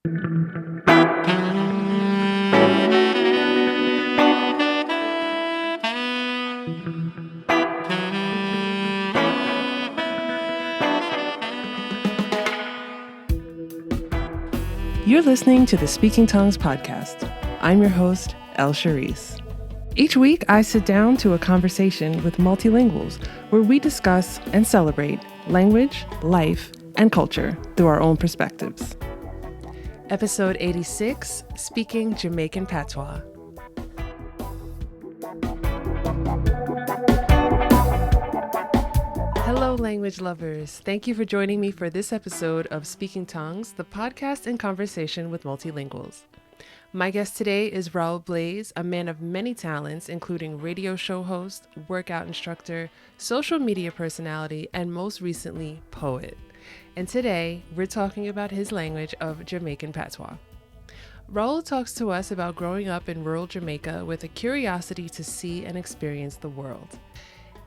You're listening to the Speaking Tongues podcast. I'm your host, El Charisse. Each week, I sit down to a conversation with multilinguals where we discuss and celebrate language, life, and culture through our own perspectives. Episode 86, Speaking Jamaican Patois. Hello, language lovers. Thank you for joining me for this episode of Speaking Tongues, the podcast and conversation with multilinguals. My guest today is Raul Blaze, a man of many talents, including radio show host, workout instructor, social media personality, and most recently, poet. And today, we're talking about his language of Jamaican Patois. Raul talks to us about growing up in rural Jamaica with a curiosity to see and experience the world.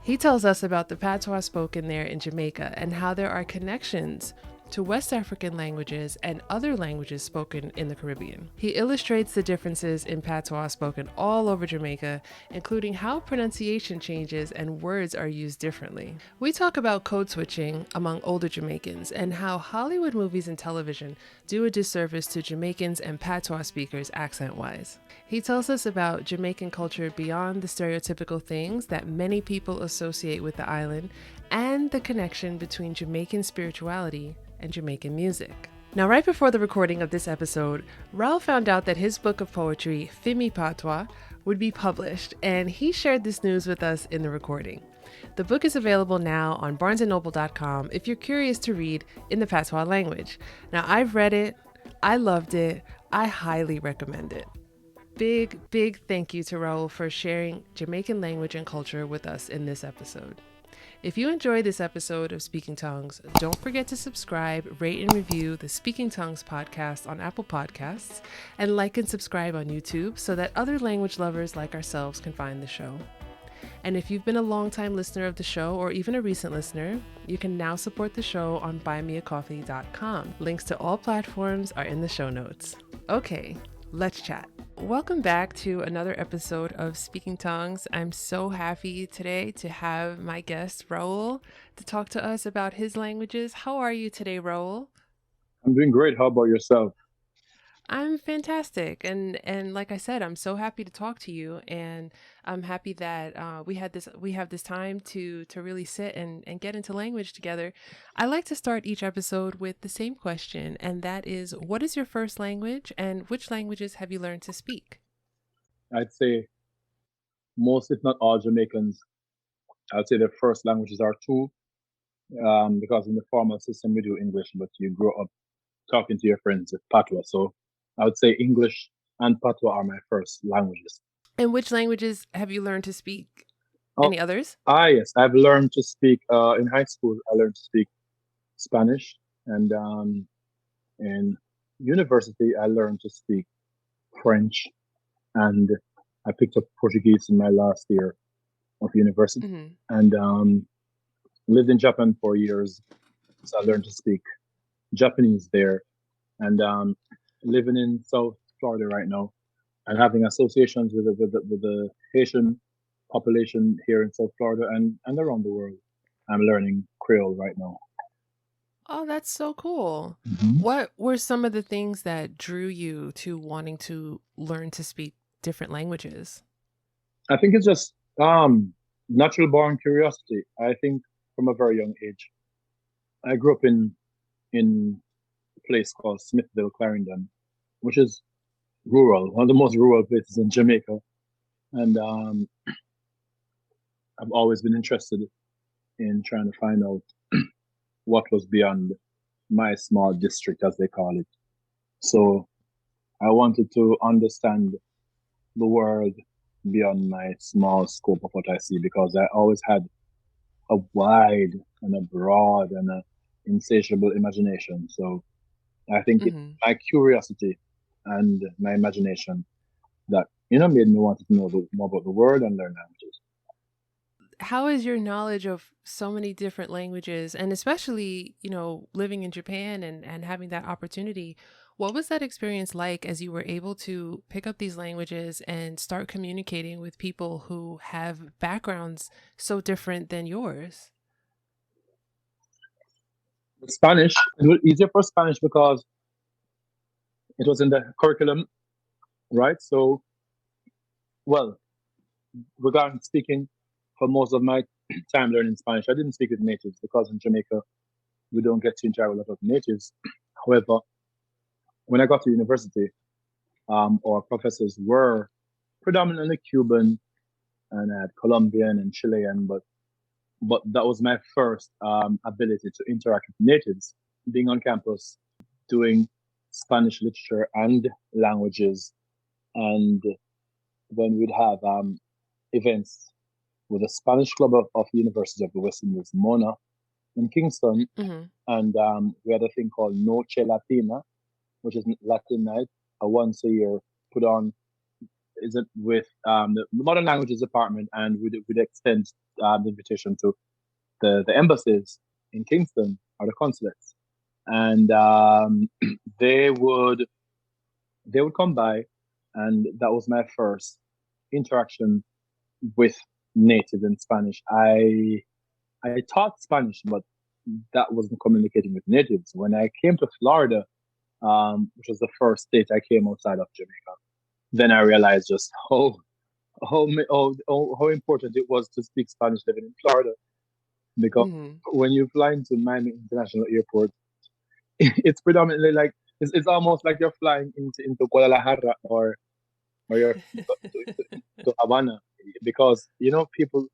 He tells us about the patois spoken there in Jamaica and how there are connections to West African languages and other languages spoken in the Caribbean. He illustrates the differences in patois spoken all over Jamaica, including how pronunciation changes and words are used differently. We talk about code switching among older Jamaicans and how Hollywood movies and television do a disservice to Jamaicans and patois speakers accent-wise. He tells us about Jamaican culture beyond the stereotypical things that many people associate with the island and the connection between Jamaican spirituality and Jamaican music. Now, right before the recording of this episode, Raul found out that his book of poetry, Fimi Patois, would be published, and he shared this news with us in the recording. The book is available now on barnesandnoble.com if you're curious to read in the patois language. Now, I've read it, I loved it, I highly recommend it. Big thank you to Raul for sharing Jamaican language and culture with us in this episode. If you enjoyed this episode of Speaking Tongues, don't forget to subscribe, rate, and review the Speaking Tongues podcast on Apple Podcasts, and like and subscribe on YouTube so that other language lovers like ourselves can find the show. And if you've been a longtime listener of the show or even a recent listener, you can now support the show on buymeacoffee.com. Links to all platforms are in the show notes. Okay, let's chat. Welcome back to another episode of Speaking Tongues. I'm so happy today to have my guest, Raul, to talk to us about his languages. How are you today, Raul? I'm doing great. How about yourself? I'm fantastic. And like I said, I'm so happy to talk to you. And I'm happy that we have this time to really sit and get into language together. I like to start each episode with the same question, and that is, what is your first language and which languages have you learned to speak? I'd say most, if not all, Jamaicans, I'd say their first languages are two, because in the formal system we do English, but you grow up talking to your friends with Patois. So I would say English and Patois are my first languages. And which languages have you learned to speak? Oh, Any others? yes. I've learned to speak, in high school, I learned to speak Spanish. And in university, I learned to speak French. And I picked up Portuguese in my last year of university. Mm-hmm. And lived in Japan for years. So I learned to speak Japanese there. And living in South Florida right now and having associations with the Haitian population here in South Florida and around the world. I'm learning Creole right now. Oh, that's so cool. Mm-hmm. What were some of the things that drew you to wanting to learn to speak different languages? I think it's just natural born curiosity. I think from a very young age. I grew up in a place called Smithville, Clarendon, which is rural, one of the most rural places in Jamaica. And I've always been interested in trying to find out what was beyond my small district, as they call it. So I wanted to understand the world beyond my small scope of what I see, because I always had a wide and a broad and a insatiable imagination. So I think my curiosity and my imagination that, made me want to know more about the world and learn languages. How is your knowledge of so many different languages, and especially, living in Japan and having that opportunity, What was that experience like as you were able to pick up these languages and start communicating with people who have backgrounds so different than yours? Spanish, it was easier for Spanish because it was in the curriculum, right? So, well, regarding speaking, for most of my time learning Spanish, I didn't speak with natives because in Jamaica, we don't get to interact with a lot of natives. However, when I got to university, our professors were predominantly Cuban and I had Colombian and Chilean, but that was my first ability to interact with natives, being on campus, doing Spanish literature and languages, and then we'd have events with the Spanish Club of the University of the West Indies, Mona, in Kingston, Hmm. and we had a thing called Noche Latina, which is Latin night, a once a year put on is it with the Modern Languages Department, and we'd extend the invitation to the embassies in Kingston or the consulates, and they would they would come by, and that was my first interaction with natives in Spanish. I taught Spanish, but that wasn't communicating with natives. When I came to Florida, which was the first state I came outside of Jamaica, then I realized just how important it was to speak Spanish living in Florida. Because Hmm. when you fly into Miami International Airport, it's predominantly like it's almost like you're flying into Guadalajara or you're to Havana, because people,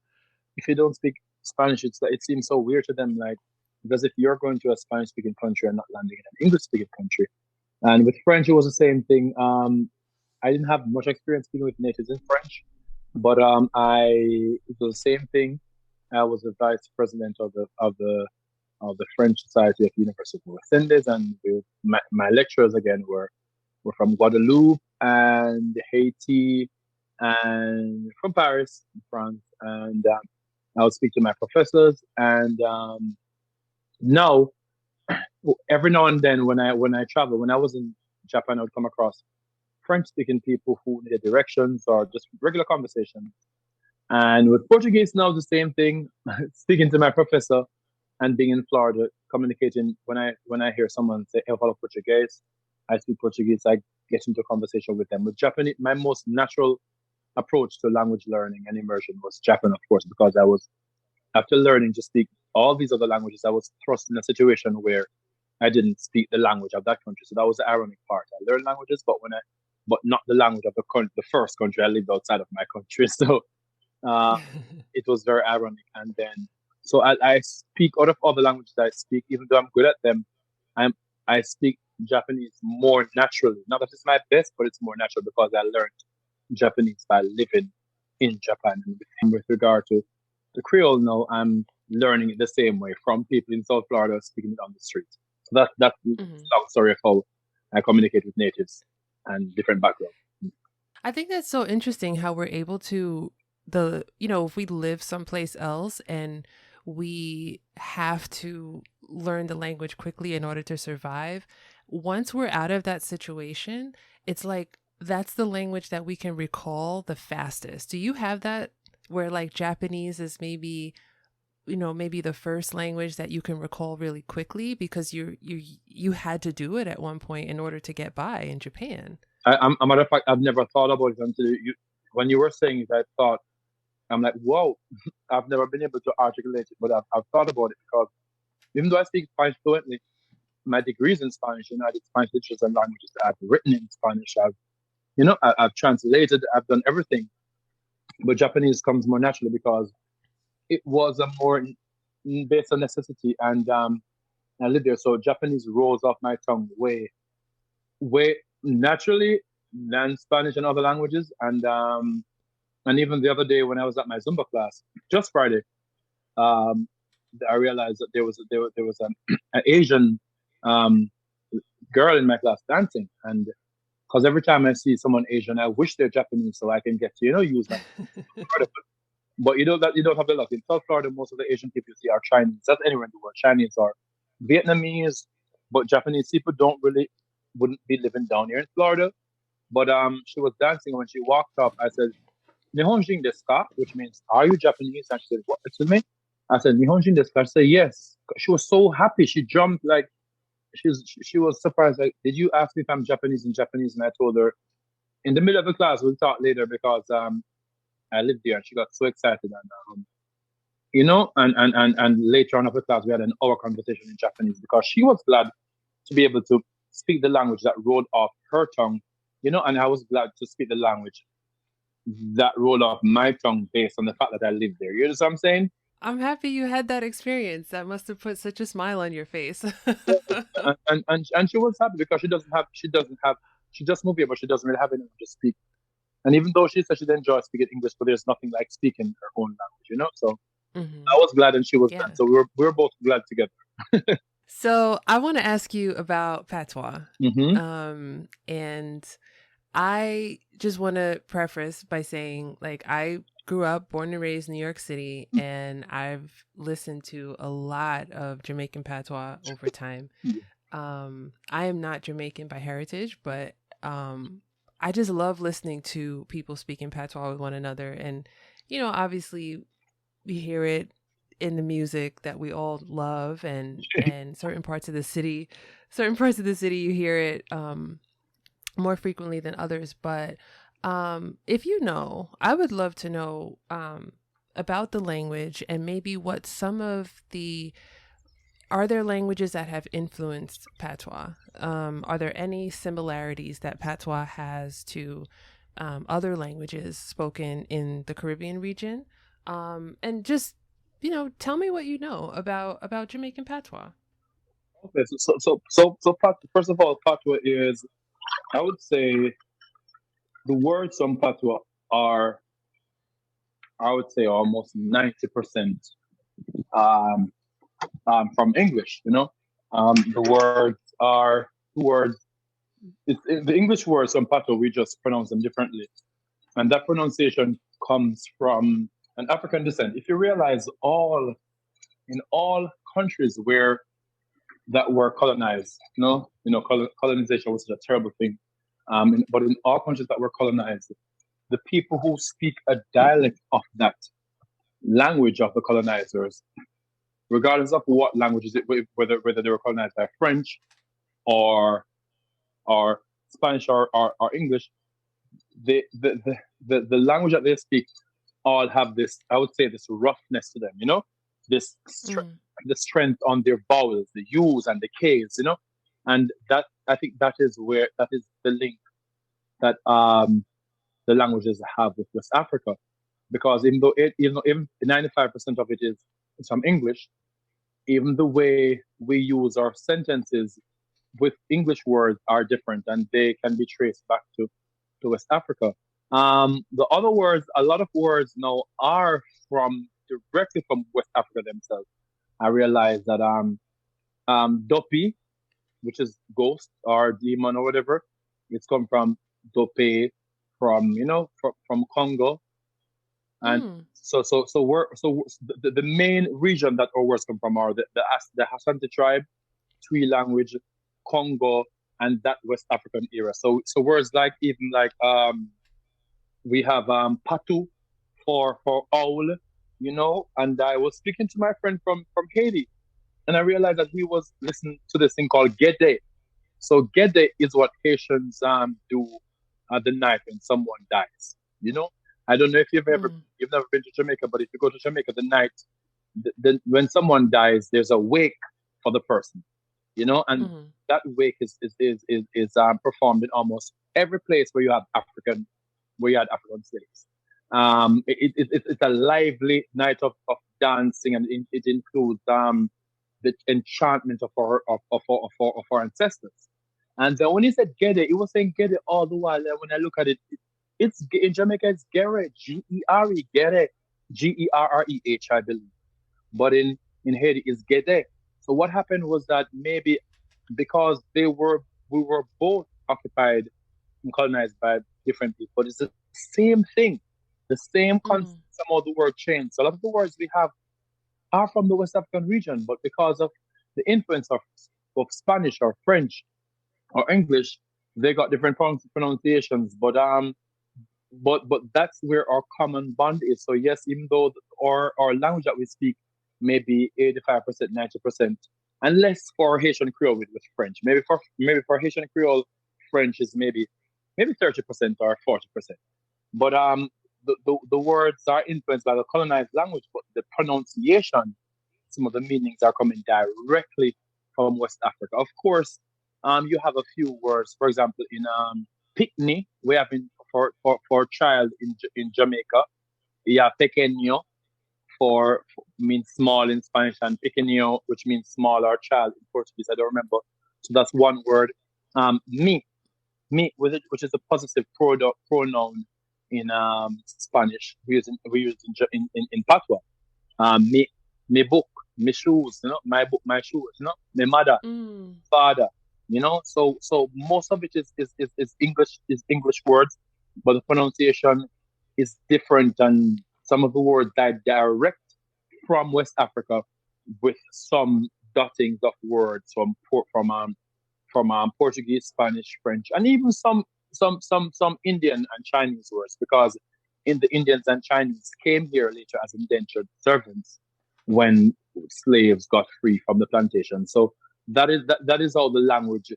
if you don't speak Spanish, it seems so weird to them, like because if you're going to a Spanish speaking country and not landing in an English speaking country. And with French, it was the same thing. I didn't have much experience speaking with natives in French, but it was the same thing. I was the vice president of the French Society of University of West Indies, and my lecturers again were from Guadeloupe and Haiti and from Paris, France, and I would speak to my professors. And now, every now and then, when I travel, when I was in Japan, I would come across French-speaking people who needed directions or just regular conversation. And with Portuguese now, the same thing. Speaking to my professor and being in Florida, communicating when I hear someone say "Eu falo português," I speak Portuguese. I get into a conversation with them. With Japanese, my most natural approach to language learning and immersion was Japan, of course, because I was after learning to speak all these other languages, I was thrust in a situation where I didn't speak the language of that country. So that was the ironic part. I learned languages, but not the language of the first country I lived outside of my country. So uh, it was very ironic. And then, so I speak out of other languages I speak, even though I'm good at them. I'm I speak Japanese more naturally. Not that it's my best, but it's more natural because I learned Japanese by living in Japan. And with regard to the Creole now, I'm learning it the same way from people in South Florida speaking it on the street. So that's Hmm. long story of how I communicate with natives and different backgrounds. I think that's so interesting how we're able to if we live someplace else and we have to learn the language quickly in order to survive, once we're out of that situation, it's like that's the language that we can recall the fastest. Do you have that where like Japanese is maybe the first language that you can recall really quickly because you had to do it at one point in order to get by in Japan? A matter of fact, I've never thought about it until when you were saying it, I thought, I'm like, whoa, I've never been able to articulate it, but I've thought about it because even though I speak Spanish fluently, my degrees in Spanish, I did Spanish literature and languages. I've written in Spanish. I've translated. I've done everything. But Japanese comes more naturally because it was a more based on necessity, and I lived there, so Japanese rolls off my tongue way naturally than Spanish and other languages. And even the other day when I was at my Zumba class, just Friday, um, I realized that there was an Asian um, girl in my class dancing, and because every time I see someone Asian, I wish they're Japanese so I can get to use that. But you don't have the luck. In South Florida, most of the Asian people you see are Chinese. That's anywhere in the world. Chinese or Vietnamese, but Japanese people don't really. wouldn't be living down here in Florida. But she was dancing when she walked up. I said, "Nihonjin desu ka?" Which means, "Are you Japanese?" And she said, "What?" Excuse me. I said, "Nihonjin desu ka?" She said, "Yes." She was so happy. She jumped like she was surprised. Like, "Did you ask me if I'm Japanese in Japanese?" And I told her in the middle of the class. We'll talk later because I lived there, and she got so excited. And and later on of the class, we had an hour conversation in Japanese because she was glad to be able to speak the language that rolled off her tongue, and I was glad to speak the language that rolled off my tongue based on the fact that I lived there. You know what I'm saying? I'm happy you had that experience. That must have put such a smile on your face. And she was happy because she just moved here, but she doesn't really have anyone to speak. And even though she said she enjoys speaking English, but there's nothing like speaking her own language. So Hmm. I was glad and she was glad. Yeah. So we were both glad together. So I want to ask you about patois. Mm-hmm. And I just want to preface by saying, like, I grew up, born and raised in New York City, and I've listened to a lot of Jamaican patois over time. I am not Jamaican by heritage, but I just love listening to people speaking patois with one another. And, obviously we hear it in the music that we all love, and certain parts of the city you hear it more frequently than others. But if I would love to know about the language, and maybe what some of the are there languages that have influenced patois? Are there any similarities that patois has to other languages spoken in the Caribbean region? And just, tell me what you know about Jamaican patois. Okay, first of all, patois is, I would say, the words on patois are, I would say, almost 90% um, from English. The words are words. The English words on patois, we just pronounce them differently, and that pronunciation comes from an African descent. If you realize, all countries where that were colonized, colonization was a terrible thing. But in all countries that were colonized, the people who speak a dialect of that language of the colonizers, regardless of what language is it, whether they were colonized by French or or Spanish or English, the language that they speak all have this, I would say, this roughness to them, this Mm, the strength on their vowels, the U's and the K's, and that, I think, that is the link that the languages have with West Africa, because even 95% of it is from English, even the way we use our sentences with English words are different, and they can be traced back to West Africa. The other words, a lot of words now are directly from West Africa themselves. I realized that Dopi, which is ghost or demon or whatever, it's come from Dope, from from Congo. And mm, the main region that our words come from are the Asante tribe, Twi language, Congo, and that West African era. So words like, even like, we have Patu for owl, and I was speaking to my friend from Haiti, and I realized that he was listening to this thing called Gede. So Gede is what Haitians do at the night when someone dies. You know, I don't know if mm, you've never been to Jamaica, but if you go to Jamaica the night, when someone dies, there's a wake for the person. And mm, that wake is performed in almost every place where you had African slaves. It's a lively night of dancing, and it includes the enchantment of our ancestors. And then when he said Gede, he was saying Gede all the while. And when I look at it, it's in Jamaica, it's Gere, Gere, Gere, Gerreh, I believe. But in Haiti, it's Gede. So what happened was that maybe because we were both occupied and colonized by different people, but it's the same thing, the same concept. mm, Some of the word changed. So a lot of the words we have are from the West African region, but because of the influence of Spanish or French, or English, they got different pronunciations, but that's where our common bond is. So yes, even though our language that we speak may be 85%, 90%, unless for Haitian Creole with French. Maybe for Haitian Creole, French is maybe 30% or 40%. But the words are influenced by the colonized language, but the pronunciation, some of the meanings are coming directly from West Africa. Of course, you have a few words. For example, in picnic, we have for child in Jamaica, you have pequeño for means small in Spanish, and pequeño, which means small or child in Portuguese. I don't remember. So that's one word. Me, which is a possessive pronoun in Spanish. We use in Patois. Me, me book, me shoes, my book, my shoes, me mother, Mm. father, So most of it is English words, but the pronunciation is different, and some of the words are direct from West Africa with some dottings of words from Portuguese, Spanish, French, and even some Indian and Chinese words, because in the Indians and Chinese came here later as indentured servants when slaves got free from the plantation. So that is how the language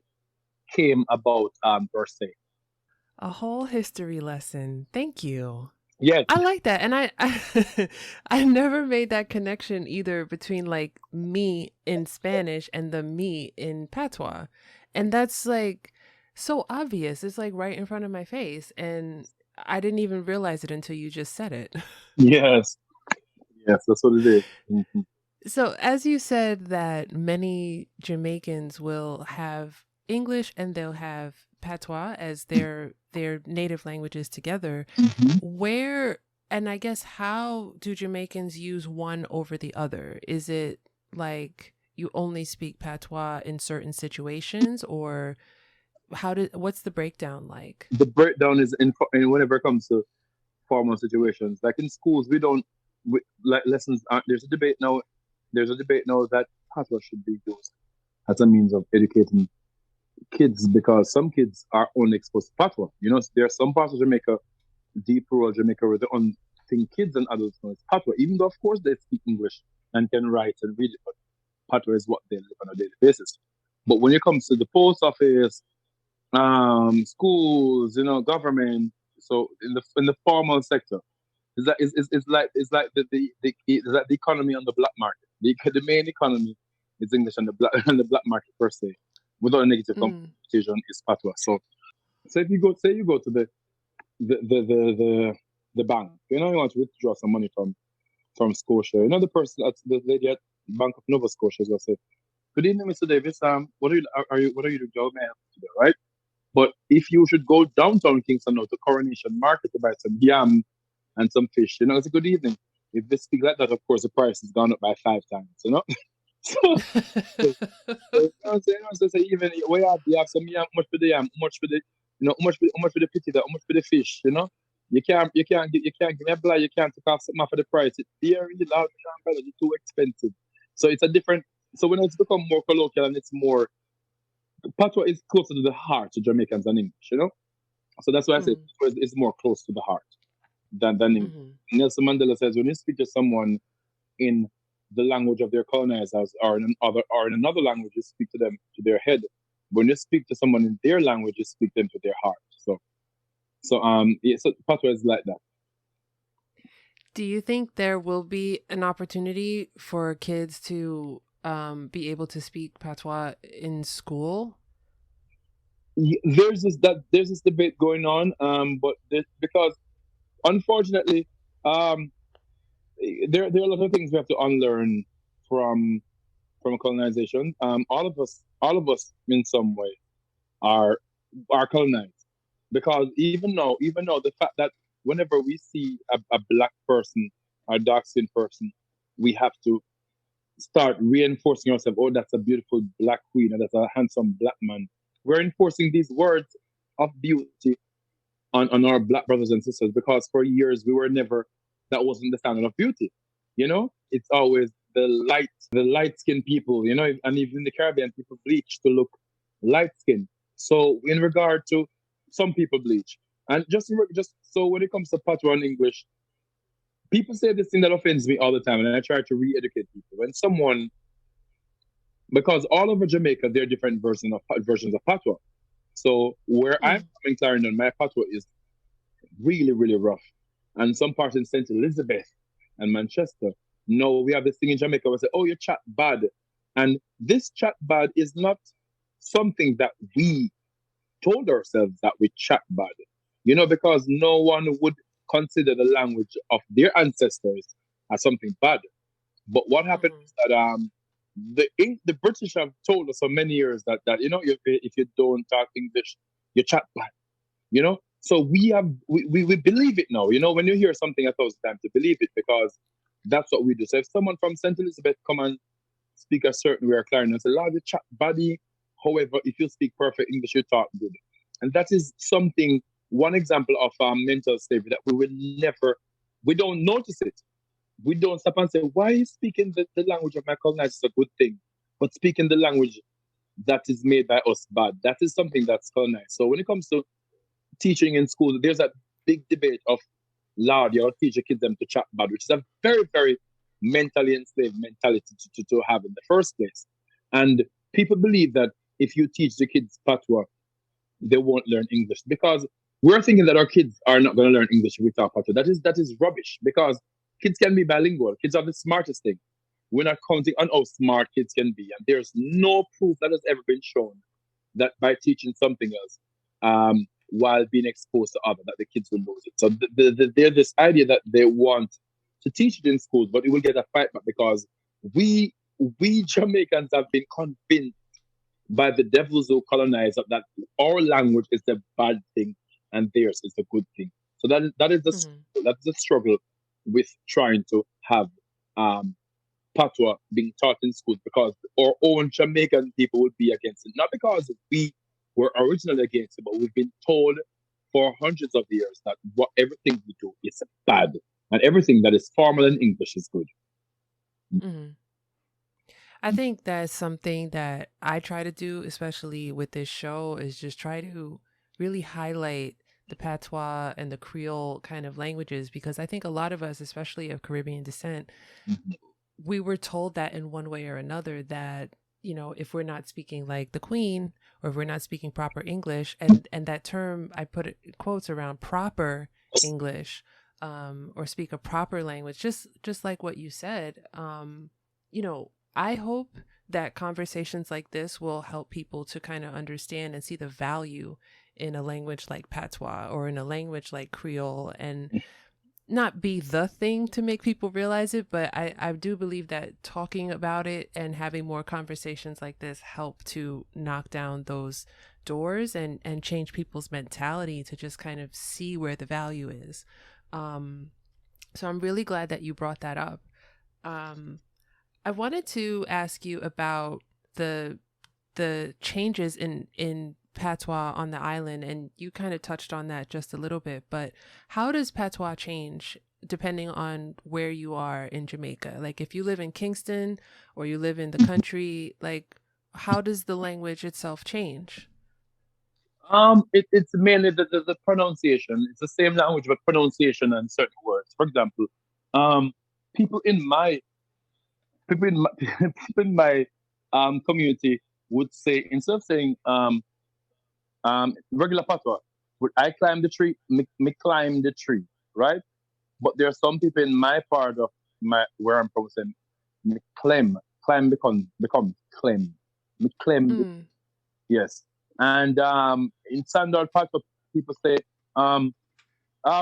came about, per se. A whole history lesson. Thank you. Yes, I like that. And I never made that connection either between like me in Spanish and the me in patois. And that's like so obvious. It's like right in front of my face. And I didn't even realize it until you just said it. yes, yes. That's what it is. Mhm. So, as you said, that many Jamaicans will have English and they'll have patois as their native languages together. Mhm. Where and I guess how do Jamaicans use one over the other? Is it like you only speak patois in certain situations, or what's the breakdown like? The breakdown is in whenever it comes to formal situations. Like in schools, we don't like lessons. There's a debate now. There's a debate now that patois should be used as a means of educating kids, because some kids are only exposed to patois. There are some parts of Jamaica, deep rural Jamaica, where the only thing kids and adults know is patois, even though, of course, they speak English and can write and read it, but patois is what they live on a daily basis. But when it comes to the post office, schools, government, so in the formal sector, it's like the economy on the black market. The main economy is English on the black on the black market, per se, without a negative Mm, connotation, is patois. So if you go to the bank, you want to withdraw some money from Scotia. The person at the lady at Bank of Nova Scotia is gonna say, "Good evening, Mr. Davis. What are you doing? How may I help you today?" Right? But if you should go downtown Kingston now to Coronation Market to buy some yam and some fish, it's a good evening. If they speak like that, of course, the price has gone up by 5 times. So even where you have some yam, how much for the yam, how much for the, how much for the pity, how much for the fish, you can't give me a blind, you can't take off something for the price. It's very loud, it's too expensive. So it's a different. So when it's become more colloquial and it's more, patois is closer to the heart to Jamaicans than English. So that's why I say mm, it's more close to the heart than English. mhm. Nelson Mandela says when you speak to someone in the language of their colonizers, or in another language, you speak to them to their head. When you speak to someone in their language, you speak them to their heart. So patois is like that. Do you think there will be an opportunity for kids to be able to speak patois in school? There's this debate going on, but because unfortunately, um, there are a lot of things we have to unlearn from colonization. All of us in some way are colonized, because even though the fact that whenever we see a black person, a dark skinned person, we have to start reinforcing ourselves. Oh, that's a beautiful black queen, or that's a handsome black man. We're enforcing these words of beauty on our black brothers and sisters, because for years we were never, that wasn't the standard of beauty. It's always the light skinned people, and even in the Caribbean, people bleach to look light skinned. So in regard to some people bleach, and just so when it comes to patois and English, people say this thing that offends me all the time, and I try to re-educate people. When someone, because all over Jamaica there are different versions of patois. So where I'm Mm. coming, Clarendon, my patois is really really rough, and some parts in Saint Elizabeth and Manchester. No, we have this thing in Jamaica where we say, "Oh, you chat bad," and this chat bad is not something that we told ourselves that we chat bad, because no one would consider the language of their ancestors as something bad. But what happened Mm-hmm. is that the British have told us for many years that if you don't talk English, you chat bad. So we believe it now. When you hear something 1,000 times, to believe it because that's what we do. So if someone from St. Elizabeth come and speak a certain way or Clarendon and say, "Lord, you chat body." However, if you speak perfect English, you talk good. And that is something, one example of mental slavery that we don't notice it. We don't stop and say, why is speaking the language of my colonizer is a good thing, but speaking the language that is made by us bad, that is something that's colonized. So when it comes to teaching in school, there's a big debate of, Lord, you'll teach your kids them to chat bad, which is a very, very mentally enslaved mentality to have in the first place. And people believe that if you teach the kids patois, they won't learn English because we're thinking that our kids are not going to learn English if we talk patois. That is rubbish because kids can be bilingual. Kids are the smartest thing. We're not counting on how smart kids can be, and there's no proof that has ever been shown that by teaching something else, while being exposed to other, that the kids will lose it. So there's this idea that they want to teach it in schools, but it will get a fight back because we we Jamaicans have been convinced by the devils who colonize that our language is the bad thing and theirs is the good thing. So Mm-hmm. that's the struggle with trying to have um, patois being taught in schools because our own Jamaican people would be against it. Not because we were originally against it, but we've been told for hundreds of years that everything we do is bad and everything that is formal in English is good. Mm-hmm. I think that's something that I try to do, especially with this show, is just try to really highlight the patois and the Creole kind of languages because I think a lot of us, especially of Caribbean descent, Mhm. we were told that in one way or another that if we're not speaking like the queen or if we're not speaking proper English, and that term I put it in quotes around proper English, or speak a proper language, just like what you said. I hope that conversations like this will help people to kind of understand and see the value in a language like patois or in a language like Creole, and not be the thing to make people realize it, but I do believe that talking about it and having more conversations like this help to knock down those doors and change people's mentality to just kind of see where the value is. Um, so I'm really glad that you brought that up. Um, I wanted to ask you about the changes in patois on the island, and you kind of touched on that just a little bit, but how does patois change depending on where you are in Jamaica? Like if you live in Kingston or you live in the country, like how does the language itself change? It's mainly the pronunciation. It's the same language, but pronunciation and certain words. For example, um, people in my people in my community would say, instead of saying regular patois, would I climb the tree? Me climb the tree, right? But there are some people in my part of my where I'm from saying me climb become climb, me climb the Mm. yes. And in Sandal patois, people say um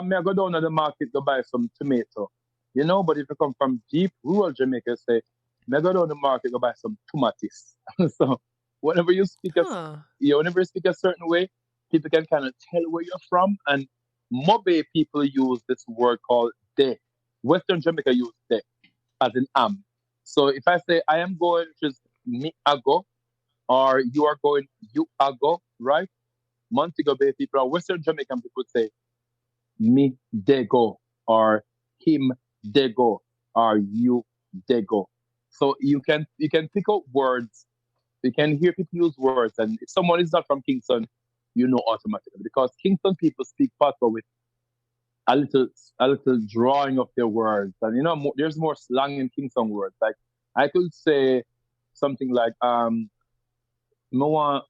may I go down to the market to buy some tomato, But if you come from deep rural Jamaica, say may I go down to the market to buy some tomatoes. So whenever you speak a Huh. whenever you speak a certain way, people can kind of tell where you're from. And Mobe people use this word called de. Western Jamaica use de as in am. So if I say I am going, which is me ago, or you are going, you ago, right? Montego Bay people or Western Jamaican people say me they go or him they go or you they go. So you can pick up words You can hear people use words, and if someone is not from Kingston, you know automatically because Kingston people speak patois with a little a little drawing of their words, and there's more slang in Kingston words. Like I could say something like "Me want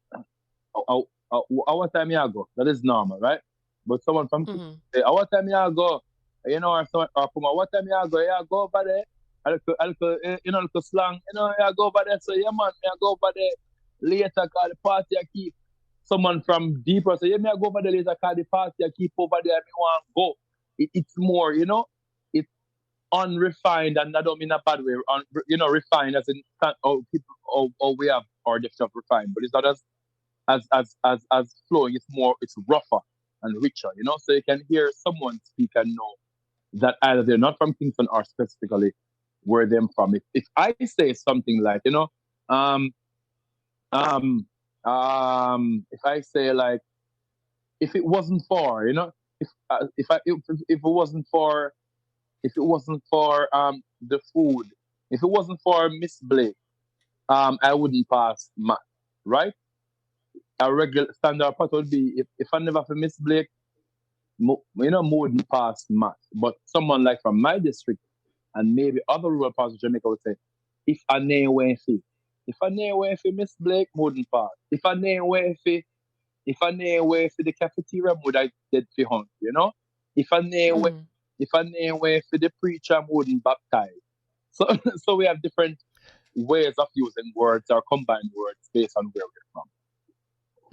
our time you go." That is normal, right? But someone from Kingston Mm-hmm. say, "Our time you go," or someone or from what time you go, yeah, go over there. A little, little slang, yeah, go over there. So yeah, man, yeah, go over there later. Call the party I keep. Someone from deeper say, yeah, me I go over there later. Call the party I keep over there. Me want go. It's more, it's unrefined, and I don't mean a bad way. Refined as in oh people, oh we have our definition of refined, but it's not as flowing. It's more, it's rougher and richer. So you can hear someone speak and know that either they're not from Kingston or specifically where they're from. If I say something like, um, um, if I say like, if it wasn't for, if it wasn't for, the food, if it wasn't for Miss Blake, I wouldn't pass math, right? A regular standard part would be if I never for Miss Blake, wouldn't pass math. But someone like from my district and maybe other rural parts of Jamaica would say, if I name Wenfi, if I name Wenfi, Miss Blake wouldn't pass. If I name Wenfi, the cafeteria would I dead for hunt, If I name Mm-hmm. Wenfi, the preacher wouldn't baptize. So so we have different ways of using words or combined words based on where we're from.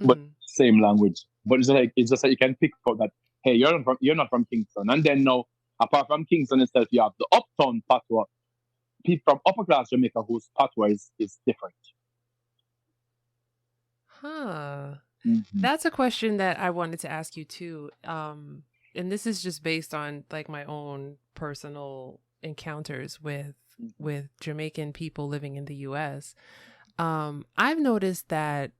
But Mm-hmm. same language. But it's just like you can pick out that hey, you're not from Kingston. And then now, apart from Kingston itself, you have the uptown patois, people from upper class Jamaica whose patois is different. Huh. Mm-hmm. That's a question that I wanted to ask you too. And this is just based on like my own personal encounters with Jamaican people living in the US. I've noticed that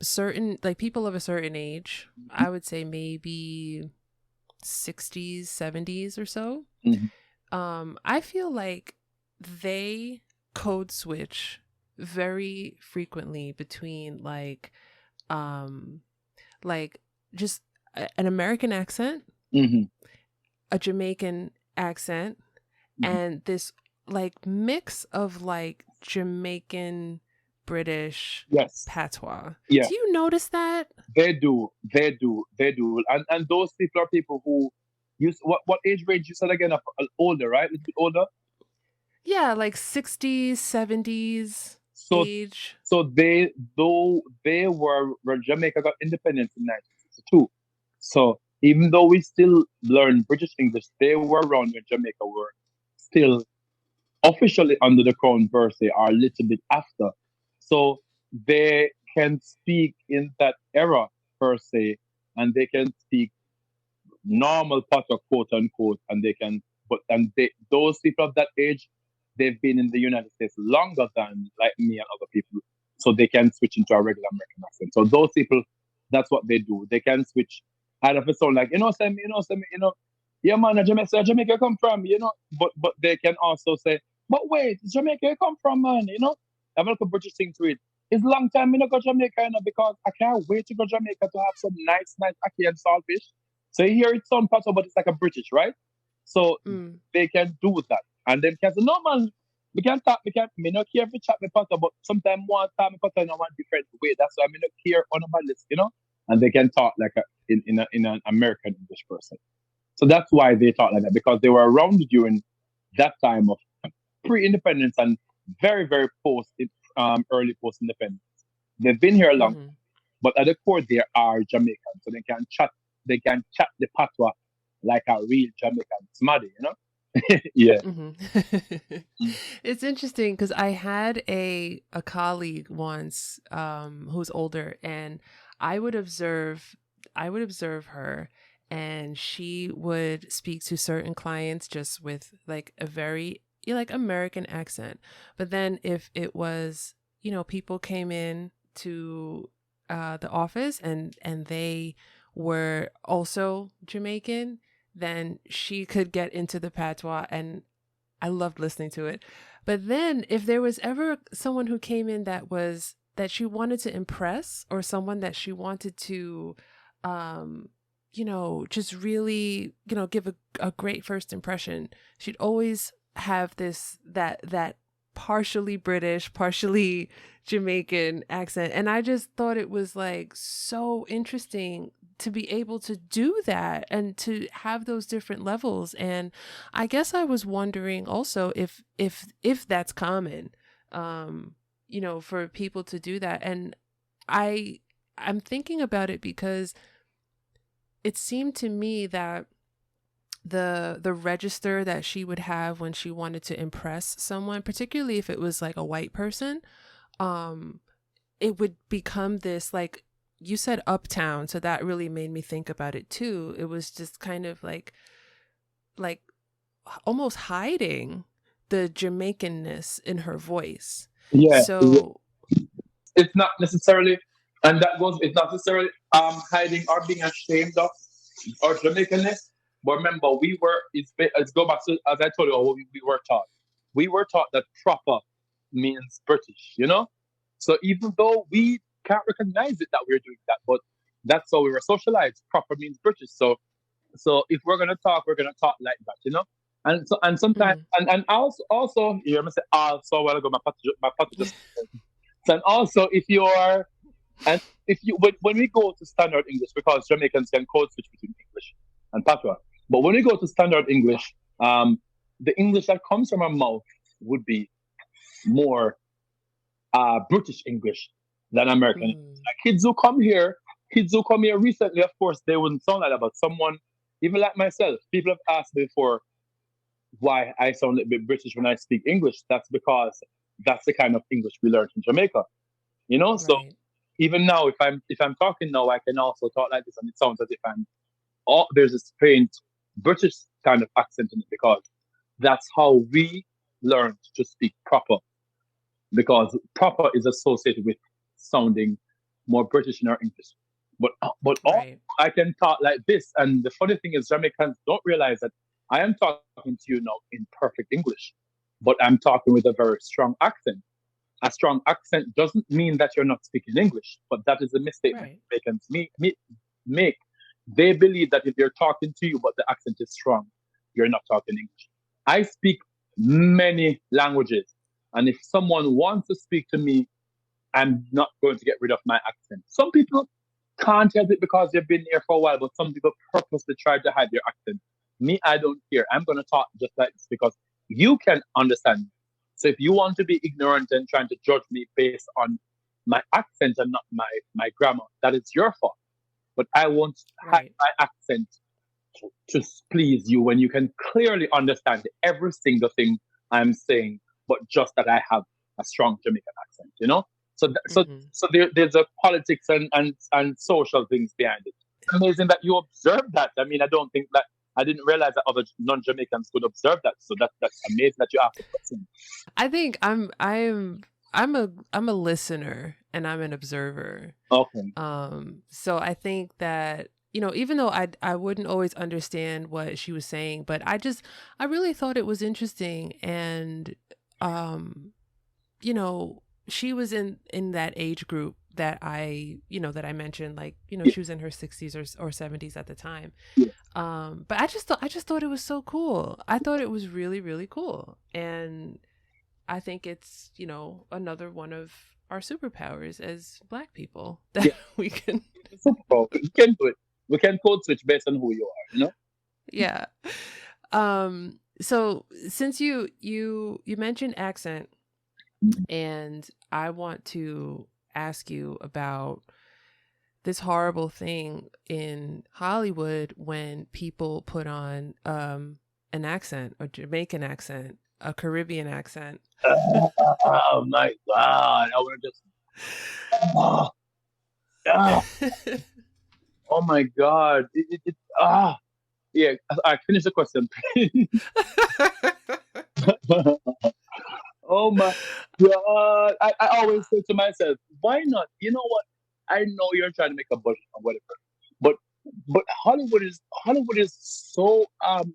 certain like people of a certain age, I would say maybe 60s, 70s or so, Mm-hmm. I feel like they code switch very frequently between um like just an American accent, Mm-hmm. a Jamaican accent, Mm-hmm. and this like mix of like Jamaican British Yes. patois. Yeah. Do you notice that? They do. And those people are people who use what age range you said again? Older, right? A little bit older. Yeah, like 60s, 70s So age. so they were when Jamaica got independence in 1962. So even though we still learn British English, they were around when Jamaica were still officially under the crown per se, or a little bit after. So they can speak in that era per se, and they can speak normal patois, quote unquote, and they can, but and they those people of that age, they've been in the United States longer than like me and other people, so they can switch into a regular American accent. So those people, that's what they do. They can switch out of a sound like send me, yeah man, Jamaica come from, but they can also say, but wait, Jamaica you come from, man, have a little British thing to it. It's long time me not go Jamaica, because I can't wait to go Jamaica to have some nice ackee and saltfish. So here it's on patois, but it's like a British, right? So Mm. they can do that. And then can say, no man, me not care if you chat me patois, but sometimes one time me patois in a one different way. That's why me not care on my list. And they can talk like in an American English person. So that's why they talk like that, because they were around during that time of pre-independence and very, very early post-independence. They've been here a long Mm-hmm. but at the core, they are Jamaican, so they can chat. They can chat the patois like a real Jamaican smarty. Yeah. Mm-hmm. Mm. It's interesting because I had a colleague once who's older, and I would observe I would observe her, and she would speak to certain clients just with like a very like American accent. But then if it was, people came in to the office and they were also Jamaican, then she could get into the patois, and I loved listening to it. But then if there was ever someone who came in that was she wanted to impress, or someone that she wanted to, just really, give a great first impression, she'd always have that partially British, partially Jamaican accent. And I just thought it was like so interesting to be able to do that and to have those different levels. And I guess I was wondering also if that's common, for people to do that. And I'm thinking about it because it seemed to me that the register that she would have when she wanted to impress someone, particularly if it was like a white person, it would become this, like you said, uptown, so that really made me think about it too. It was just kind of like almost hiding the Jamaicanness in her voice. Yeah, So it's not necessarily, and that goes. It's not necessarily hiding or being ashamed of our Jamaicanness. But remember, it's go back to, as I told you, what we were taught. We were taught that proper means British. So even though we can't recognize it that we're doing that, but that's how we were socialized. Proper means British. So if we're gonna talk, we're gonna talk like that. And sometimes and also you hear me say also a while ago, my papa just and also if you are and if you when we go to standard English, because Jamaicans can code switch between English and Patois, but when we go to standard English, the English that comes from our mouth would be more British English than American. Like kids who come here recently, of course, they wouldn't sound like that. But someone, even like myself, people have asked me before why I sound a bit British when I speak English. That's because that's the kind of English we learned in Jamaica. So right. even now, if I'm talking now, I can also talk like this, and it sounds as if there's a faint British kind of accent in it, because that's how we learned to speak proper. Because proper is associated with sounding more British in our English. But all Right. I can talk like this, and the funny thing is, Jamaicans don't realize that I am talking to you now in perfect English, but I'm talking with a very strong accent. A strong accent doesn't mean that you're not speaking English, but that is a mistake that Right. Jamaicans make. They believe that if they're talking to you, but the accent is strong, you're not talking English. I speak many languages, and if someone wants to speak to me, I'm not going to get rid of my accent. Some people can't help it because they've been here for a while, but some people purposely try to hide their accent. Me, I don't care. I'm going to talk just like this because you can understand me. So if you want to be ignorant and trying to judge me based on my accent and not my grammar, that is your fault. But I won't hide Right. my accent to please you when you can clearly understand every single thing I'm saying, but just that I have a strong Jamaican accent. There's a politics and social things behind it. It's amazing that you observe that. I mean, I didn't realize that other non-Jamaicans could observe that. So that's amazing that you asked the question. I think I'm a listener and I'm an observer. Okay. So I think that, even though I wouldn't always understand what she was saying, but I really thought it was interesting. And she was in that age group that that I mentioned, like, Yeah. she was in her 60s or 70s at the time. Yeah. But I just thought it was so cool. I thought it was really, really cool. And I think it's, another one of our superpowers as Black people that Yeah. we can. Superpower. We can do it. We can code switch based on who you are. Yeah. So since you mentioned accent, and I want to ask you about this horrible thing in Hollywood when people put on an accent, a Jamaican accent, a Caribbean accent. Oh my God! I want to just. Oh, ah, oh my God! Yeah. I finished the question. Oh my God! I always say to myself, why not? You know what? I know you're trying to make a budget or whatever, but Hollywood is so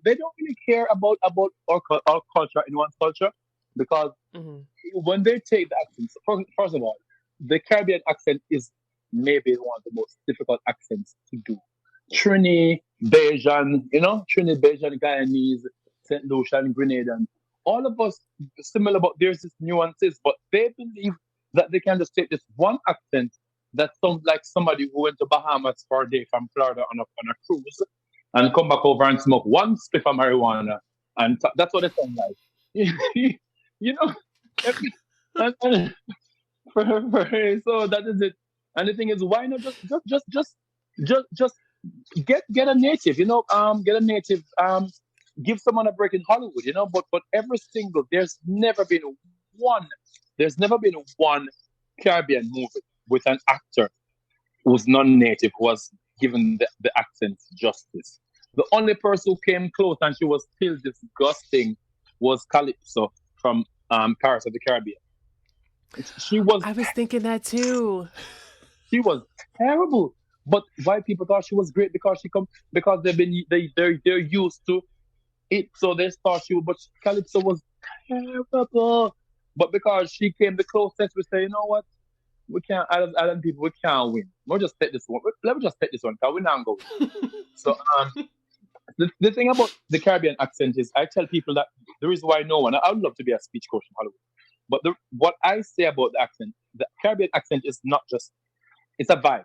they don't really care about our culture, anyone's culture, because Mhm. when they take the accents, first of all, the Caribbean accent is maybe one of the most difficult accents to do. Trini, Bajan, Trini, Bajan, Guyanese, St. Lucian, Grenadian, all of us similar, but there's this nuances. But they believe that they can just take this one accent that sounds like somebody who went to Bahamas for a day from Florida on a cruise and come back over and smoke one spliff of marijuana. And that's what it sounds like. you know, and so that is it. And the thing is, why not just get a native, get a native, give someone a break in Hollywood, but every single, one, there's never been one Caribbean movie with an actor who's non-native who was given the accent justice. The only person who came close and she was still disgusting was Calypso from Pirates of the Caribbean. I was thinking that too. She was terrible. But white people thought she was great because they're used to it, so they thought she was. But Calypso was terrible. But because she came the closest, we say, you know what? We can't. Island people, we can't win. We'll just take this one. Let me just take this one because we're not going. So the thing about the Caribbean accent is, I tell people that the reason why no one. I would love to be a speech coach in Hollywood, but what I say about the Caribbean accent is not just. It's a vibe.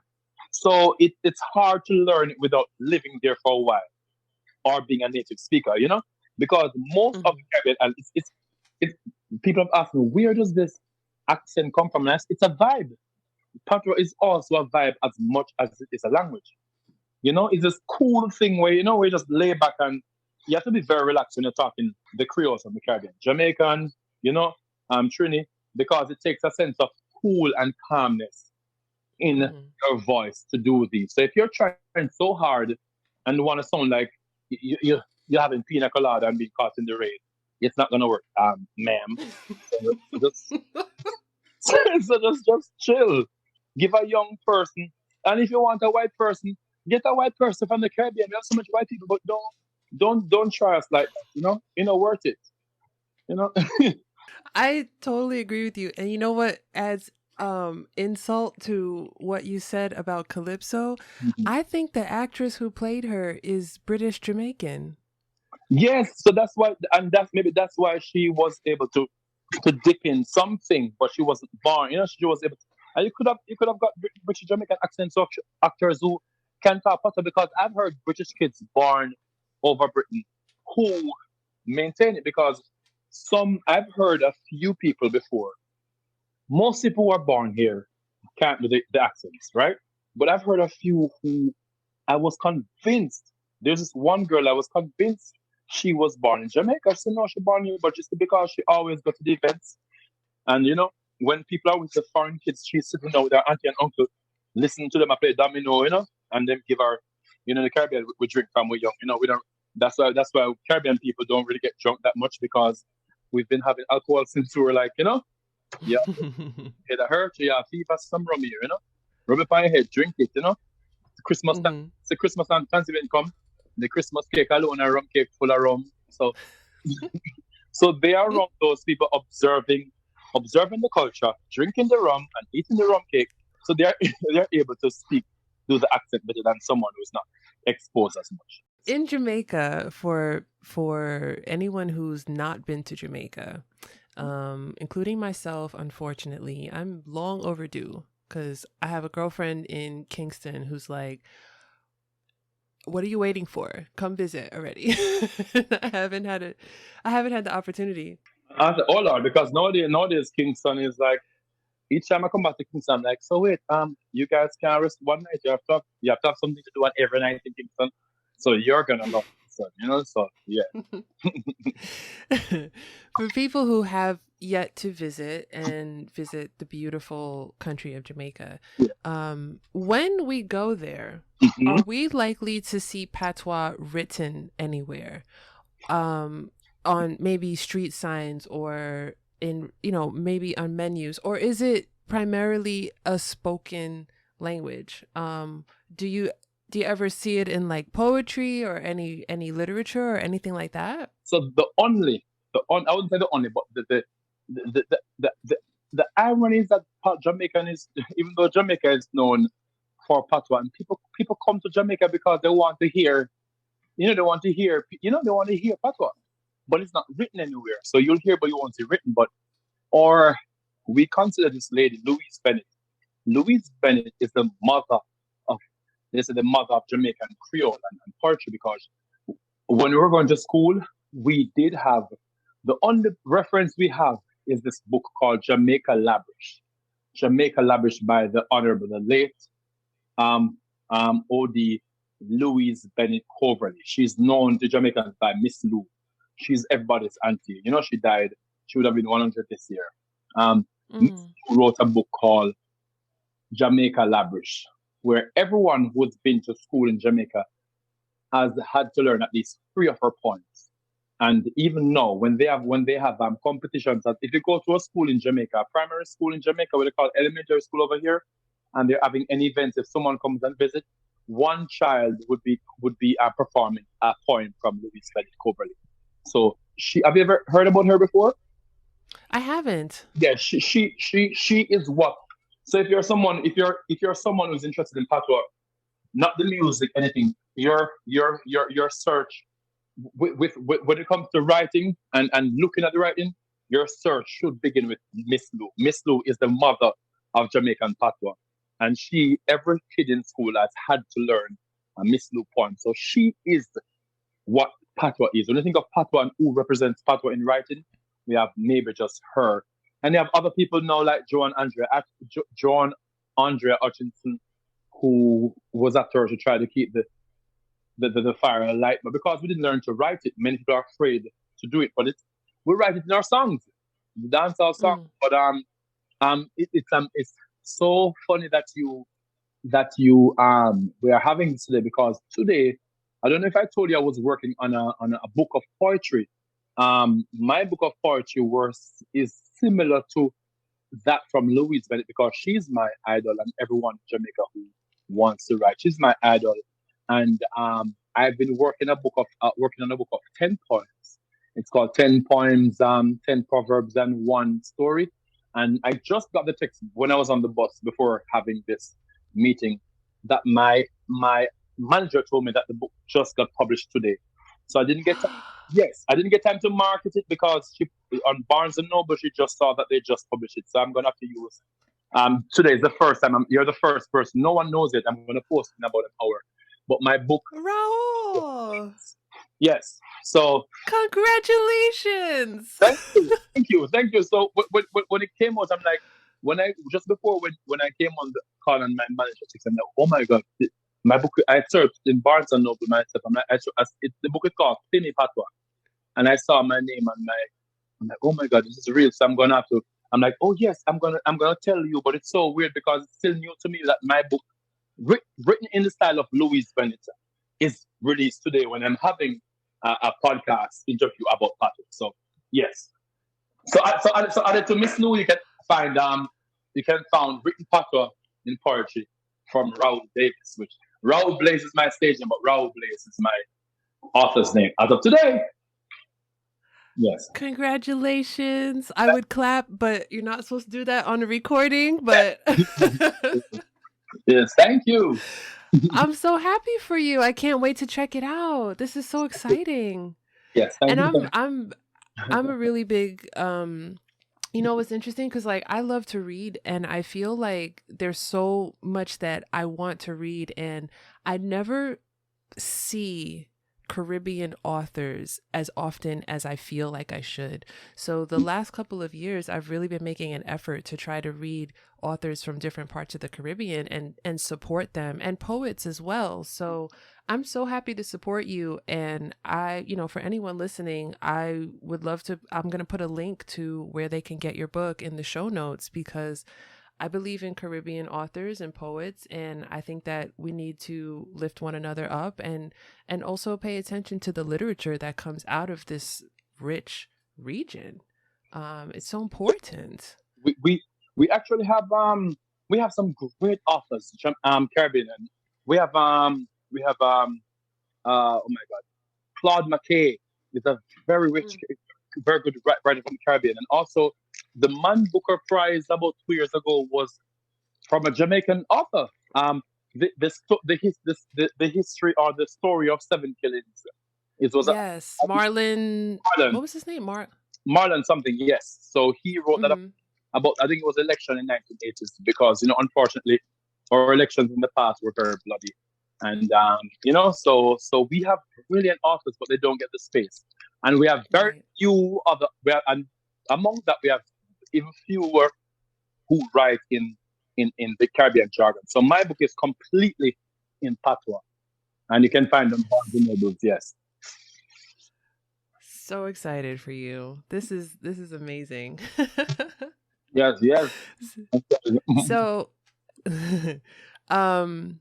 So it's hard to learn it without living there for a while or being a native speaker, because most of the Caribbean, and it's people have asked me, where does this accent come from? And it's a vibe. Patois is also a vibe as much as it is a language. It's this cool thing where, where you just lay back and you have to be very relaxed when you're talking the Creoles from the Caribbean. Jamaican, Trini, because it takes a sense of cool and calmness in your voice to do these. So if you're trying so hard and want to sound like you're having pina colada and being caught in the rain, it's not gonna work, ma'am. So just chill. Give a young person, and if you want a white person, get a white person from the Caribbean. We have so much white people, but don't try us like that. Worth it. I totally agree with you. And you know what adds insult to what you said about Calypso? I think the actress who played her is British Jamaican. Yes, so that's why, and that's why she was able to dip in something, but she wasn't born. She was able to, and you could have got British Jamaican accents of actors who can talk better, because I've heard British kids born over Britain who maintain it, because I've heard a few people before. Most people who are born here can't do the accents, right? But I've heard a few who I was convinced. There's this one girl I was convinced she was born in Jamaica. She said, no, she's born here, but just because she always go to the events. And, when people are with the foreign kids, she's sitting down with her auntie and uncle, listening to them play domino, and then give her, the Caribbean, we drink from we're young. We don't. That's why Caribbean people don't really get drunk that much, because we've been having alcohol since we were like, yeah, head hurt, yeah, fever, some rum here, rub it on your head, drink it, Christmas time, the Christmas and Thanksgiving come, the Christmas cake alone, a rum cake full of rum. So, so they are around those people observing the culture, drinking the rum and eating the rum cake. So they're able to do the accent better than someone who's not exposed as much. In Jamaica, for anyone who's not been to Jamaica, including myself, unfortunately, I'm long overdue, because I have a girlfriend in Kingston who's like, what are you waiting for? Come visit already. I haven't had the opportunity. All are, because nowadays Kingston is like, each time I come back to Kingston, I'm like, so wait, you guys can't rest one night. You have to have something to do on every night in Kingston. So you're gonna love Kingston, So yeah. For people who have yet to visit the beautiful country of Jamaica, when we go there, are we likely to see patois written anywhere, on maybe street signs or in maybe on menus, or is it primarily a spoken language? Do you ever see it in like poetry or any literature or anything like that? So I wouldn't say the only, but the irony is that Jamaican is, even though Jamaica is known for patois, and people come to Jamaica because they want to hear, they want to hear patois, but it's not written anywhere. So you'll hear, but you won't see written. But or we consider this lady Louise Bennett. Louise Bennett is the mother of this is the mother of Jamaican Creole and poetry because when we were going to school, we did have the only reference we have is this book called Jamaica Lavish. Jamaica Lavish by the Honorable, the late um, O.D. Louise Bennett Coverley. She's known to Jamaicans by Miss Lou. She's everybody's auntie. She died. She would have been 100 this year. Miss Lou wrote a book called Jamaica Lavish, where everyone who's been to school in Jamaica has had to learn at least 3 of her poems. And even now, when they have competitions, if you go to a school in Jamaica, a primary school in Jamaica, what they call elementary school over here, and they're having any events, if someone comes and visit, one child would be performing a poem from Louise Bennett Coverley. So have you ever heard about her before? I haven't. Yeah, she is what. So if you're someone who's interested in patois, not the music, anything, your search with when it comes to writing and looking at the writing, your search should begin with Miss Lou. Miss Lou is the mother of Jamaican patois, and every kid in school has had to learn a Miss Lou poem. So she is what patois is. When you think of patois and who represents patois in writing, we have maybe just her, and you have other people now like Joan Andrea Hutchinson, who was at her to try to keep the fire alight. But because we didn't learn to write it, many people are afraid to do it. But we write it in our songs, the dancehall song. But it's so funny that you we are having this today because today, I don't know if I told you I was working on a book of poetry. My book of poetry is similar to that from Louise Bennett because she's my idol and everyone in Jamaica who wants to write. She's my idol, and I've been working on a book of 10 poems. It's called 10 Poems, 10 Proverbs and 1 Story. And I just got the text when I was on the bus before having this meeting that my manager told me that the book just got published today. So I didn't get time to market it because on Barnes and Noble she just saw that they just published it. So I'm gonna have to use. Today is the first time. You're the first person. No one knows it. I'm gonna post in about an hour. But my book, Raul. Yes. So congratulations. Thank you. So when it came out, I'm like, when I came on the call and my manager texted, I'm like, oh my god, my book. I searched in Barnes and Noble myself. I'm like, the book is called Tini Patois, and I saw my name and I'm like, oh my god, this is real. So I'm gonna have to. I'm like, oh yes, I'm gonna tell you, but it's so weird because it's still new to me that my book, written in the style of Louise Bennett, is released today when I'm having a podcast interview about patois. So yes, so added to Miss Lou, you can find written patois in poetry from Raul Davis, which Raul Blaze is my stage name, but Raul Blaze is my author's name as of today. Yes. Congratulations. I would clap, but you're not supposed to do that on a recording, but Yes, thank you. I'm so happy for you. I can't wait to check it out. This is so exciting. Yes, thank And you. I'm a really big it's interesting because like I love to read and I feel like there's so much that I want to read and I never see Caribbean authors as often as I feel like I should. So the last couple of years, I've really been making an effort to try to read authors from different parts of the Caribbean and support them and poets as well. So I'm so happy to support you. And for anyone listening, I would love to, I'm going to put a link to where they can get your book in the show notes because I believe in Caribbean authors and poets, and I think that we need to lift one another up and also pay attention to the literature that comes out of this rich region. It's so important. We actually have some great authors, Caribbean. We have oh my god, Claude McKay is a very rich, very good writer from the Caribbean, and also the Man Booker Prize about 2 years ago was from a Jamaican author. The history or the story of seven killings. It was Yes, Marlon. Marlon What was his name? Marlon something. Yes, so he wrote that Mm-hmm. about, I think it was election in 1980s, because unfortunately our elections in the past were very bloody, and so we have brilliant authors, but they don't get the space, and we have very Right. few other. And among that we have even fewer who write in the Caribbean jargon. So my book is completely in patois, and you can find them on the nobles. Yes, So excited for you. This is amazing. yes, yes. So, um,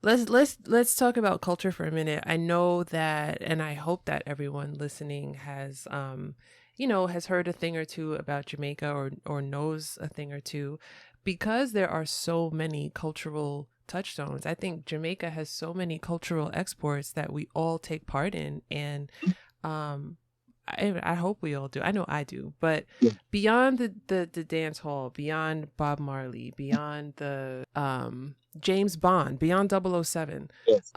let's talk about culture for a minute. I know that, and I hope that everyone listening has has heard a thing or two about Jamaica, or knows a thing or two, because there are so many cultural touchstones. I think Jamaica has so many cultural exports that we all take part in, and um I hope we all do. I know I do. But beyond the dance hall, beyond Bob Marley, beyond the James Bond, beyond 007, Yes.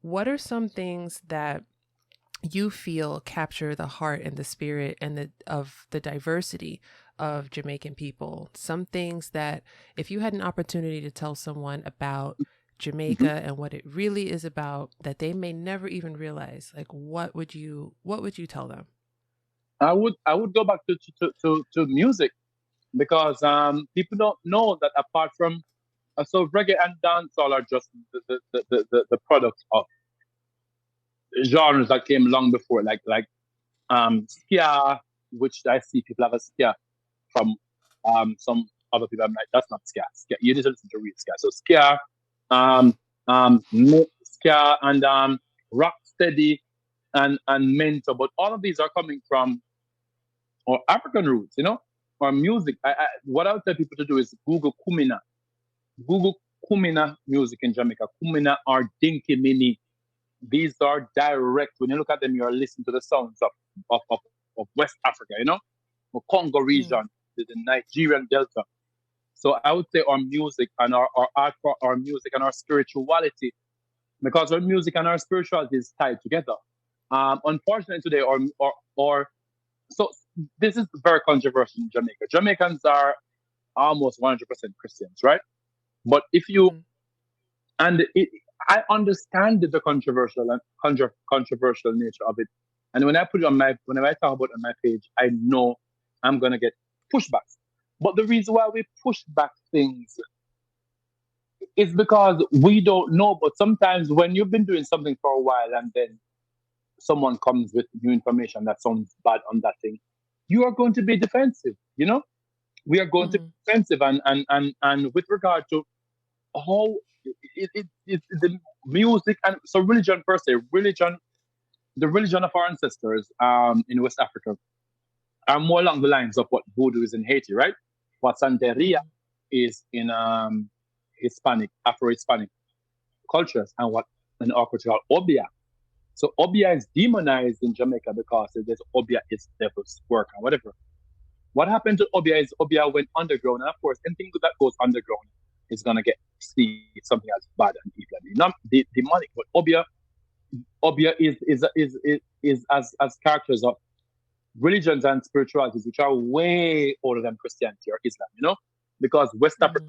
what are some things that you feel capture the heart and the spirit and the diversity of Jamaican people? Some things that, if you had an opportunity to tell someone about Mhm. Jamaica and what it really is about, that they may never even realize, like, what would you tell them? I would go back to music, because people don't know that apart from so reggae and dancehall are just the products of genres that came long before, like ska, which I see people have a ska from some other people. I'm like, that's not ska. Ska, you need to listen to real ska. So ska, um, ska, and rock steady, and mentor. But all of these are coming from our African roots, our music. What I would tell people to do is Google Kumina. Google Kumina music in Jamaica. Kumina or Dinky Mini. These are direct. When you look at them, you're listening to the sounds of West Africa, or Congo Mm, region, the Nigerian Delta. So I would say our music and our art, our music and our spirituality, because our music and our spirituality is tied together. Unfortunately, today, or so this is very controversial in Jamaica. Jamaicans are almost 100% Christians, right? But if you mm, and it, I understand the controversial and controversial nature of it. And when I put it on whenever I talk about it on my page, I know I'm gonna get pushbacks. But the reason why we push back things is because we don't know. But sometimes when you've been doing something for a while and then someone comes with new information that sounds bad on that thing, you are going to be defensive. We are going to be mm, defensive, and with regard to how the music and so religion per se, the religion of our ancestors in West Africa are more along the lines of what voodoo is in Haiti, right? What Santeria mm, is in Hispanic, Afro-Hispanic cultures, and what in our culture called Obia. So Obia is demonized in Jamaica because there's Obia is devil's work and whatever. What happened to Obia is Obia went underground, and of course, anything that goes underground is gonna get see something as bad and evil, not demonic. But Obia is as characters of religions and spiritualities which are way older than Christianity or Islam. Because West Africa,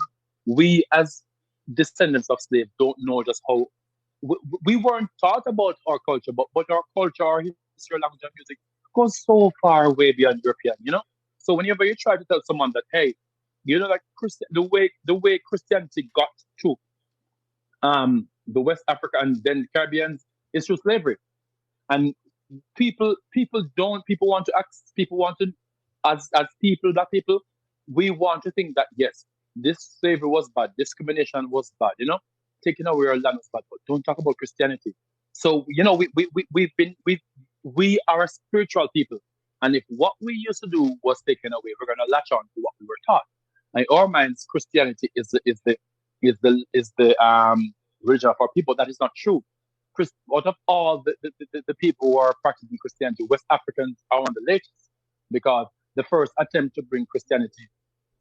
mm, we as descendants of slaves don't know just how we weren't taught about our culture, but our culture, our history, language, and music goes so far way beyond European. So whenever you try to tell someone that, hey, like the way Christianity got to the West Africa and then the Caribbeans is through slavery. And people want to ask, people want to, as people, black people, we want to think that yes, this slavery was bad, discrimination was bad, taking away our land was bad, but don't talk about Christianity. So we are a spiritual people, and if what we used to do was taken away, we're going to latch on to what we were taught. In our minds, Christianity is the religion of our people. That is not true. Out of all the people who are practicing Christianity, West Africans are one of the latest, because the first attempt to bring Christianity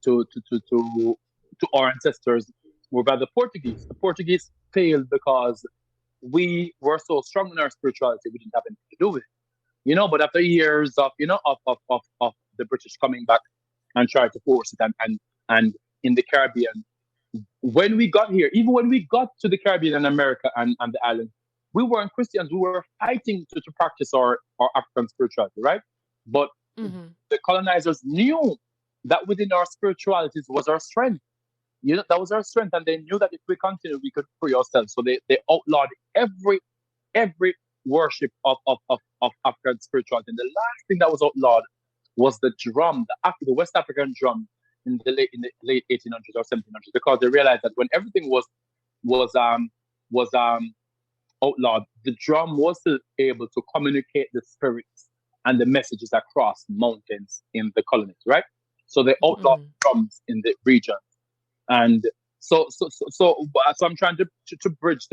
to to to to, to our ancestors were by the Portuguese. The Portuguese failed because we were so strong in our spirituality, we didn't have anything to do with it. But after years of of the British coming back and trying to force it, and in the Caribbean, when we got here, even when we got to the Caribbean and America and the island, we weren't Christians. We were fighting to practice our African spirituality, right? But Mm-hmm. the colonizers knew that within our spiritualities was our strength. That was our strength, and they knew that if we continued, we could free ourselves. So they outlawed every worship of African spirituality. And the last thing that was outlawed was the drum, the West African drum in the late 1800s or 1700s, because they realized that when everything was was outlawed, the drum was still able to communicate the spirits and the messages across mountains in the colonies, right? So they outlawed Mm-hmm. drums in the region, and so I'm trying to bridge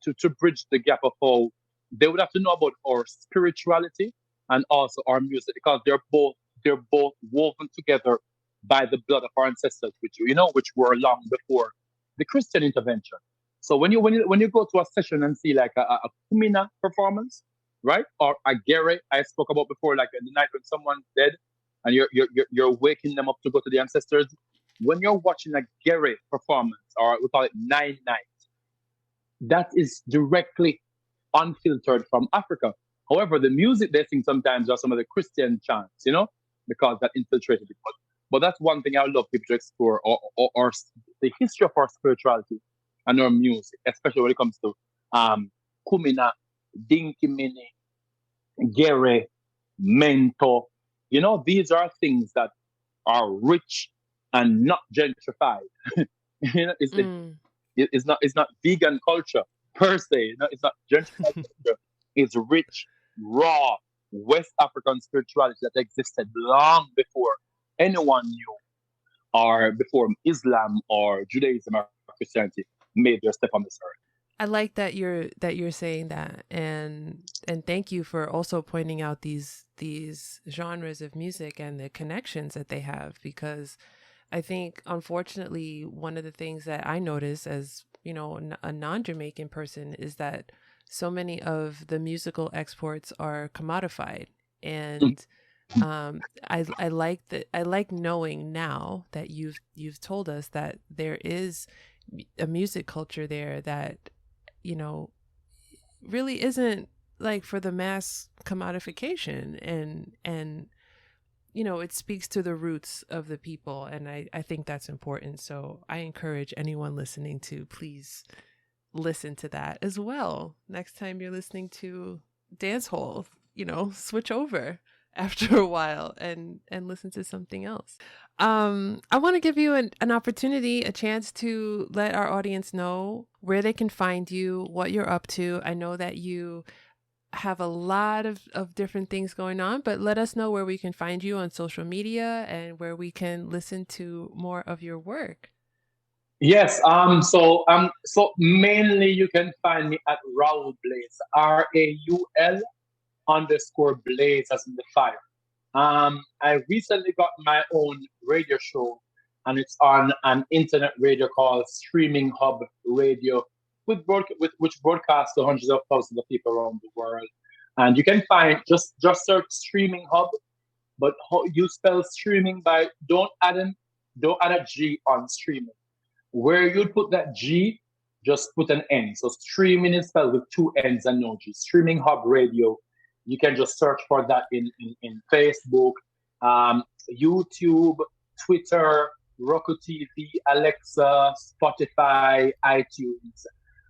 to bridge the gap of how they would have to know about our spirituality and also our music, because they're both woven together by the blood of our ancestors, which were long before the Christian intervention. So when you go to a session and see like a kumina performance, right, or a gere I spoke about before, like the night when someone's dead and you're waking them up to go to the ancestors. When you're watching a gere performance, or we call it nine night, that is directly unfiltered from Africa. However, the music they sing sometimes are some of the Christian chants, because that infiltrated it. But that's one thing I would love people to explore, or the history of our spirituality and our music, especially when it comes to kumina, dinki mini, gere, mento. These are things that are rich and not gentrified. It's, Mm. it's not vegan culture per se. It's not gentrified culture. It's rich, raw West African spirituality that existed long before anyone knew, or before Islam or Judaism or Christianity made their step on this earth. I like that you're saying that, and thank you for also pointing out these genres of music and the connections that they have, because I think unfortunately one of the things that I notice as, a non-Jamaican person is that so many of the musical exports are commodified. And I like that. I like knowing now that you've told us that there is a music culture there that, you know, really isn't like for the mass commodification, and it speaks to the roots of the people, and I think that's important. So I encourage anyone listening to please listen to that as well next time you're listening to dance hall. Switch over after a while and listen to something else. I want to give you an opportunity, a chance to let our audience know where they can find you, what you're up to. I know that you have a lot of different things going on, but let us know where we can find you on social media and where we can listen to more of your work. Yes. So mainly you can find me at Raul Blaze, Raul_Blaze, as in the fire. I recently got my own radio show, and it's on an internet radio called Streaming Hub Radio, which broadcasts to hundreds of thousands of people around the world. And you can find, just search Streaming Hub, but how you spell streaming by don't add a G on streaming. Where you'd put that G, just put an N. So streaming is spelled with two N's and no G. Streaming Hub Radio. You can just search for that in Facebook, YouTube, Twitter, Roku TV, Alexa, Spotify, iTunes.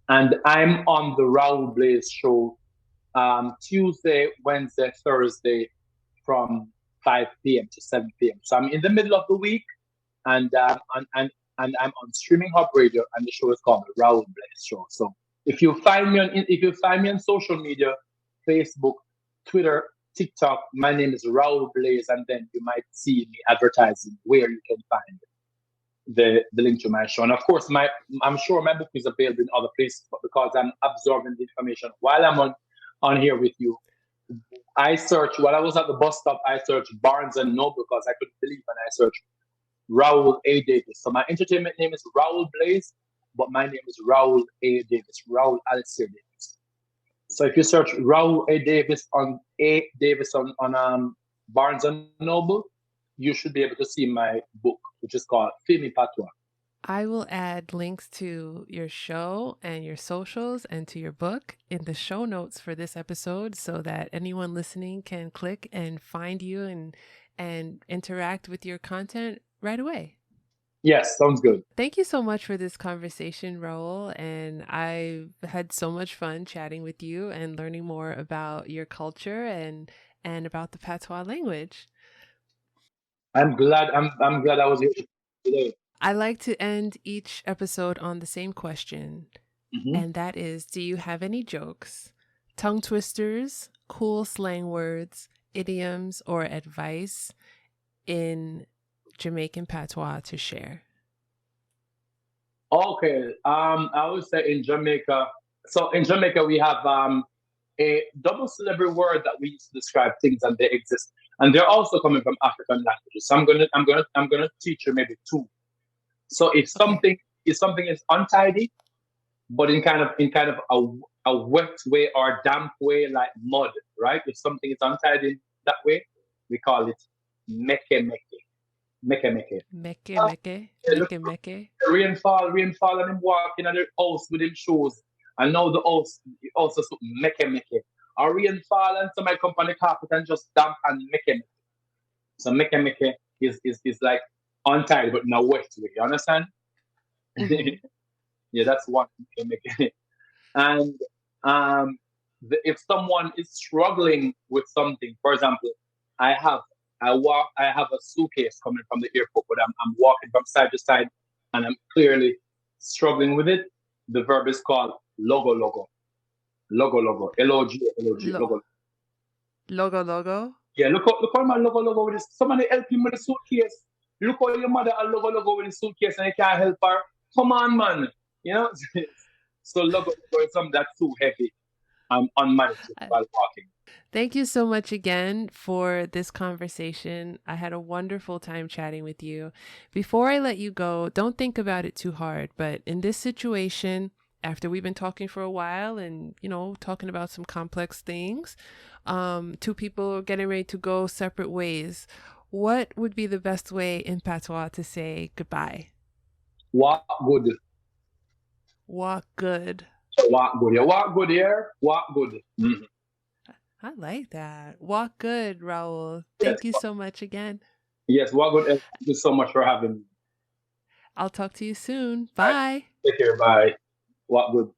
And I'm on the Raul Blaze show Tuesday, Wednesday, Thursday from 5 p.m. to 7 p.m. So I'm in the middle of the week, and and I'm on Streaming Hub Radio, and the show is called the Raul Blaze Show. So if you find me on social media, Facebook, Twitter, TikTok, my name is Raul Blaze, and then you might see me advertising where you can find the link to my show. And of course, I'm sure my book is available in other places, but because I'm absorbing the information while I'm on here with you, I searched while I was at the bus stop. I searched Barnes and Noble because I couldn't believe when I searched Raul A. Davis. So my entertainment name is Raul Blaze, but my name is Raul A. Davis, Raul Alistair Davis. So if you search Raul A. Davis on Barnes and Noble, you should be able to see my book, which is called Fimi Patois. I will add links to your show and your socials and to your book in the show notes for this episode so that anyone listening can click and find you and interact with your content right away. Yes, sounds good. Thank you so much for this conversation, Raul. And I've had so much fun chatting with you and learning more about your culture and about the Patois language. I'm glad I was here today. I like to end each episode on the same question. And that is, do you have any jokes, tongue twisters, cool slang words, idioms, or advice in Jamaican Patois to share? Okay. I would say in Jamaica. So in Jamaica we have a double syllable word that we use to describe things, and they exist. And they're also coming from African languages. So I'm gonna teach you maybe two. So if something is untidy, but in kind of a wet way or damp way, like mud, right? If something is untidy that way, we call it meke meke. Meke meke. Meke meke. Meke meke. Rainfall, and him walking at the house with him shoes. And now the house also meke meke. Or rainfall and somebody come on the carpet and just damp and meke meke. So meke meke is like untidy but in a wet way. You understand? Yeah, that's one meke. And if someone is struggling with something, for example, I have a suitcase coming from the airport, but I'm walking from side to side and I'm clearly struggling with it. The verb is called logo logo. Logo logo. L-O-G logo. Logo logo? Yeah, look how my logo logo with this. Somebody help him with the suitcase. Look how your mother a logo logo with the suitcase and you can't help her. Come on, man. You know? So logo is something that's too heavy. I'm unmanageable while walking. Thank you so much again for this conversation. I had a wonderful time chatting with you. Before I let you go, don't think about it too hard, but in this situation, after we've been talking for a while and, talking about some complex things, two people are getting ready to go separate ways. What would be the best way in Patois to say goodbye? Walk good. Walk good. Walk good. Yeah, walk good here. Walk good. Mm-hmm. I like that. Walk good, Raul. Thank you so much again. Yes, walk good. Thank you so much for having me. I'll talk to you soon. Bye. Take care. Bye. Walk good.